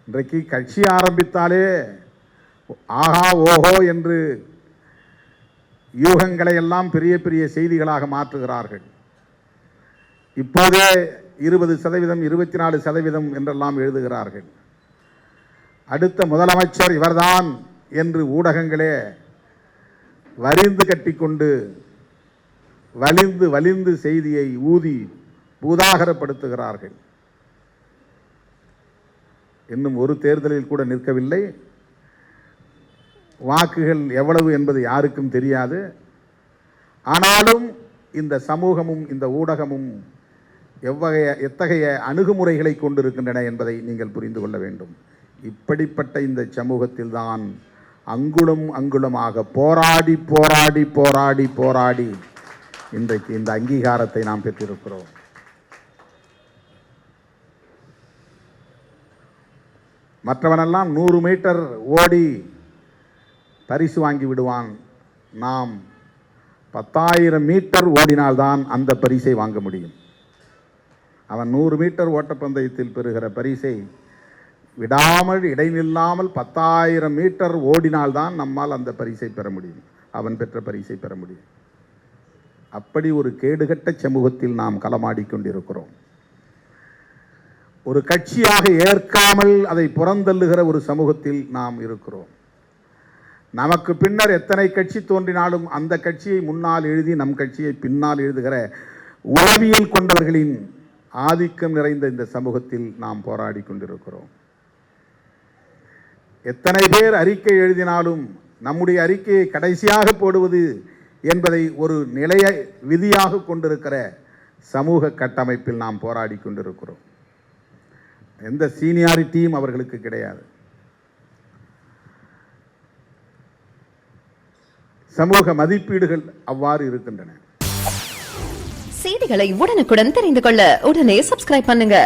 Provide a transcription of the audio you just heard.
இன்றைக்கு கட்சி ஆரம்பித்தாலே ஆஹா ஓஹோ என்று யூகங்களை எல்லாம் பெரிய பெரிய செய்திகளாக மாற்றுகிறார்கள். இப்போதே 20%, 24% என்றெல்லாம் எழுதுகிறார்கள். அடுத்த முதலமைச்சர் இவர்தான் என்று ஊடகங்களே வரிந்து கட்டிக்கொண்டு வலிந்து செய்தியை ஊதி பூதாகரப்படுத்துகிறார்கள். இன்னும் ஒரு தேர்தலில் கூட நிற்கவில்லை. வாக்குகள் எவ்வளவு என்பது யாருக்கும் தெரியாது. ஆனாலும் இந்த சமூகமும் இந்த ஊடகமும் எத்தகைய அணுகுமுறைகளை கொண்டிருக்கின்றன என்பதை நீங்கள் புரிந்து கொள்ள வேண்டும். இப்படிப்பட்ட இந்த சமூகத்தில் தான் அங்குலம் அங்குலமாக போராடி போராடி போராடி போராடி இன்றைக்கு இந்த அங்கீகாரத்தை நாம் பெற்றிருக்கிறோம். மற்றவனெல்லாம் 100 மீட்டர் ஓடி பரிசு வாங்கி விடுவான். நாம் 10,000 மீட்டர் ஓடினால்தான் அந்த பரிசை வாங்க முடியும். அவன் 100 மீட்டர் ஓட்டப்பந்தயத்தில் பெறுகிற பரிசை விடாமல் இடைநில்லாமல் 10,000 மீட்டர் ஓடினால்தான் நம்மால் அந்த பரிசை பெற முடியும், அவன் பெற்ற பரிசை பெற முடியும். அப்படி ஒரு கேடுகட்ட சமூகத்தில் நாம் களமாடிக்கொண்டிருக்கிறோம். ஒரு கட்சியாக ஏற்காமல் அதை புறந்தள்ளுகிற ஒரு சமூகத்தில் நாம் இருக்கிறோம். நமக்கு பின்னர் எத்தனை கட்சி தோன்றினாலும் அந்த கட்சியை முன்னால் எழுதி நம் கட்சியை பின்னால் எழுதுகிற உளவியல் கொண்டவர்களின் ஆதிக்கம் நிறைந்த இந்த சமூகத்தில் நாம் போராடி கொண்டிருக்கிறோம். எத்தனை பேர் அறிக்கை எழுதினாலும் நம்முடைய அறிக்கையை கடைசியாக போடுவது என்பதை ஒரு நிலைய விதியாக கொண்டிருக்கிற சமூக கட்டமைப்பில் நாம் போராடி கொண்டிருக்கிறோம். எந்த சீனியாரிட்டியும் அவர்களுக்கு கிடையாது. சமூக மதிப்பீடுகள் அவ்வாறு இருக்கின்றன. செய்திகளை உடனுக்குடன் தெரிந்து கொள்ள உடனே சப்ஸ்கிரைப் பண்ணுங்க.